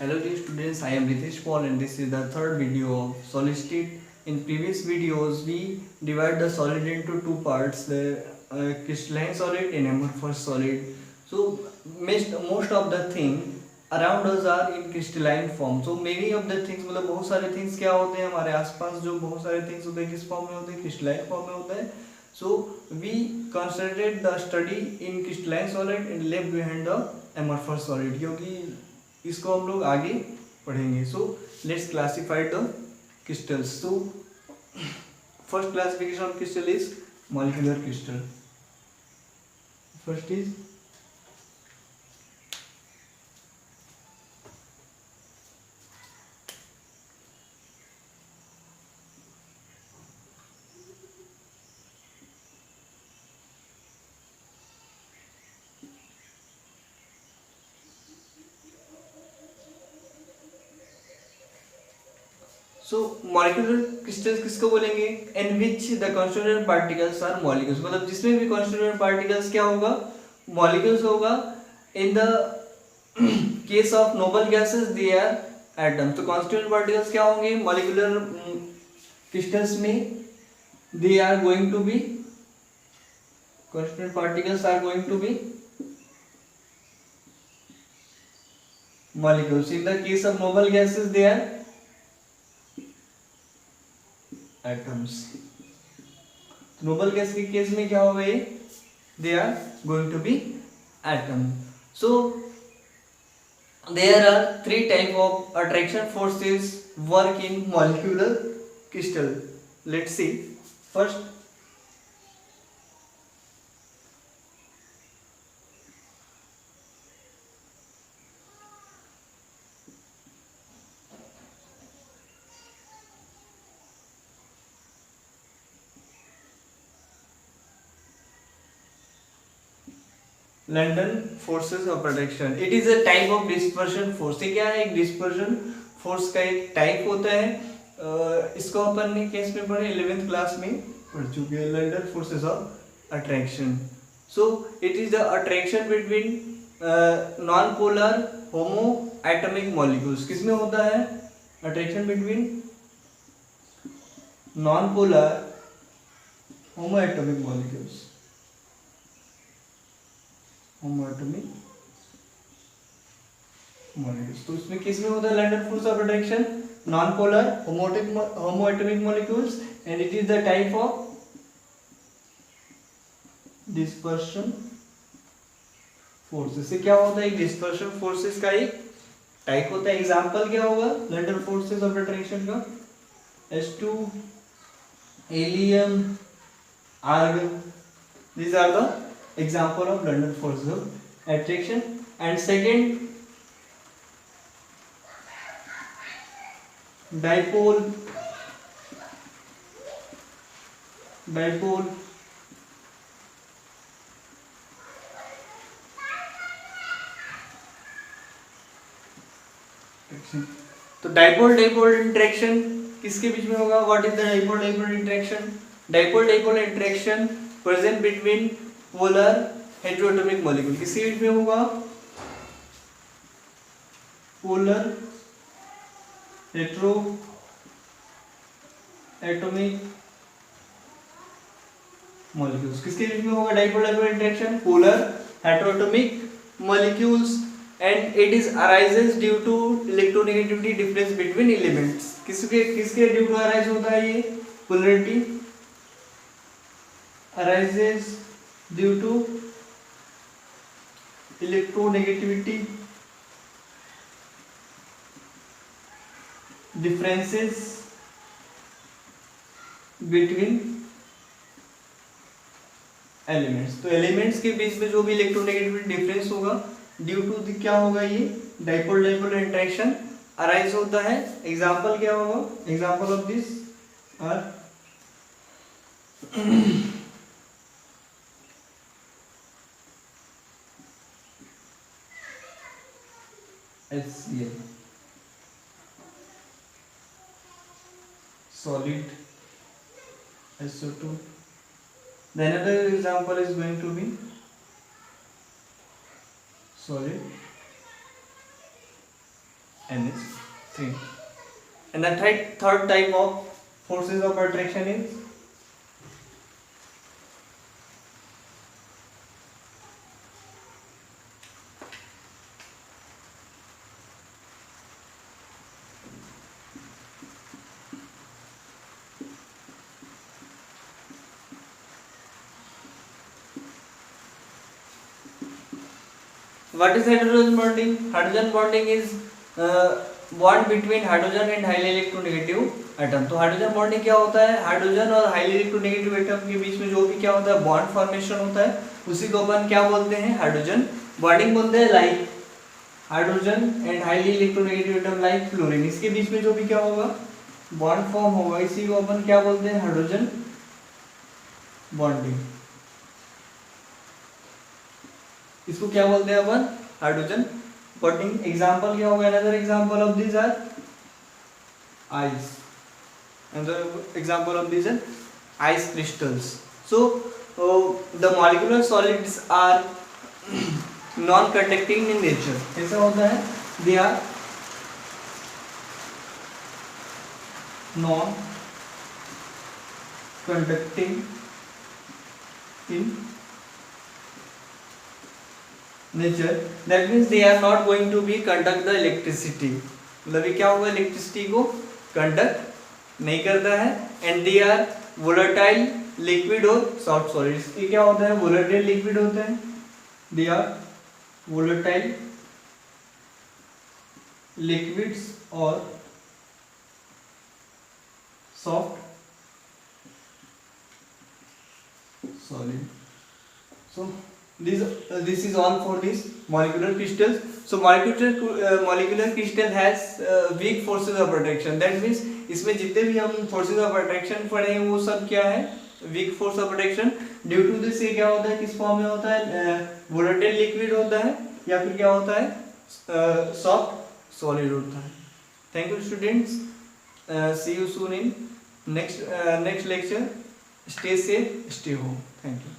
Hello dear students, I am Ritesh Paul and this is the third video of solid state. In previous videos, we divide the solid into two parts, the crystalline solid and amorphous solid. So most of the thing around us are in crystalline form. So many of the things मतलब बहुत सारे things क्या होते हैं हमारे आसपास जो बहुत सारे things होते हैं किस फॉर्म में होते हैं crystalline फॉर्म में होते हैं. So we concentrate the study in crystalline solid and left behind the amorphous solid क्योंकि इसको हम लोग आगे पढ़ेंगे. So let's classify the crystals. So first classification of crystal is molecular crystal. First is so molecular crystals किसको बोलेंगे? In which the constituent particles are molecules. मतलब जिसमें भी कॉन्स्टिट्यूएंट पार्टिकल्स क्या होगा? मॉलिक्यूल्स होगा. In the case of noble gases they are atoms. तो constituent particles क्या होंगे मॉलिक्यूलर क्रिस्टल्स में? They are going to be constituent particles are going to be molecules. In the case of noble gases they are atoms. noble gas के case में क्या होगा ये? They are going to be atom. So there are three type of attraction forces work in molecular crystal. Let's see. First, London forces of attraction. It is a type of dispersion force. ये क्या है? एक dispersion force का एक type होता है. इसको अपन ने केस में पढ़े 11th क्लास में पढ़ चुके हैं. London forces of attraction. So it is the attraction between non polar homo atomic molecules. किसमें होता है attraction between non polar homo atomic molecules? Homoatomic molecules. तो इसमें किस में होता है London force of attraction? Non polar homoatomic molecules and it is the type of dispersion forces. से क्या होता है? डिस्पर्शन फोर्सेस का एक टाइप होता है. एग्जांपल क्या होगा लंडन फोर्सेस ऑफ अट्रैक्शन का? H2 helium argon. these are the example of London force of attraction. And second, dipole तो डाइपोल इंटरेक्शन किसके बीच में होगा? What is the dipole interaction? Dipole interaction present between polar heteroatomic molecule. किसके बीच में होगा? Polar heteroatomic molecules. किसके बीच में होगा dipole interaction? Polar heteroatomic molecules. And it is arises due to electronegativity difference between elements. किसके ड्यू टू अराइज होता है ये? Polarity arises due to electronegativity differences between elements. तो एलिमेंट्स के बीच में जो भी इलेक्ट्रोनेगेटिविटी डिफरेंस होगा ड्यू टू क्या होगा? ये डाइपोल इंटरेक्शन अराइज होता है. एग्जांपल क्या होगा? Example of this are HCl solid SO2. The another example is going to be solid NH3. And the third type of forces of attraction is what is hydrogen bonding? Hydrogen bonding is bond between hydrogen and highly electronegative atom. तो hydrogen bonding क्या होता है? Hydrogen और highly electronegative atom के बीच में जो भी क्या होता है बॉन्ड फॉर्मेशन होता है उसी को अपन क्या बोलते हैं? हाइड्रोजन बॉन्डिंग बोलते हैं. Like hydrogen and highly electronegative atom like fluorine, इसके बीच में जो भी क्या होगा बॉन्ड फॉर्म होगा इसी को अपन क्या बोलते हैं? Hydrogen bonding. इसको क्या बोलते हैं अपन? Hydrogen bonding. एग्जांपल क्या होगा? Another example of this are ice. Another example of these are ice crystals. So the molecular solids are non-conducting in nature. ऐसा होता है? They are non-conducting in nature. That means they are not going to be conduct the electricity. मतलब ये क्या होगा? Electricity को conduct नहीं करता है. And they are volatile liquid और सॉफ्ट सॉलिड्स. ये क्या होता है? वोलेटाइल लिक्विड होता है. दे आर वोलेटाइल लिक्विड्स और soft solid. So this is all for this molecular crystals. So molecular crystal has weak forces of attraction. That means इसमें जितने भी हम forces of attraction पढ़े हैं वो सब क्या है? weak force of attraction. Due to this ये क्या होता है? किस फॉर्म में होता है? वोलेटाइल लिक्विड होता है या फिर क्या होता है? सॉफ्ट सॉलिड होता है. Thank you students. See you soon in next lecture. Stay safe, stay home. Thank you.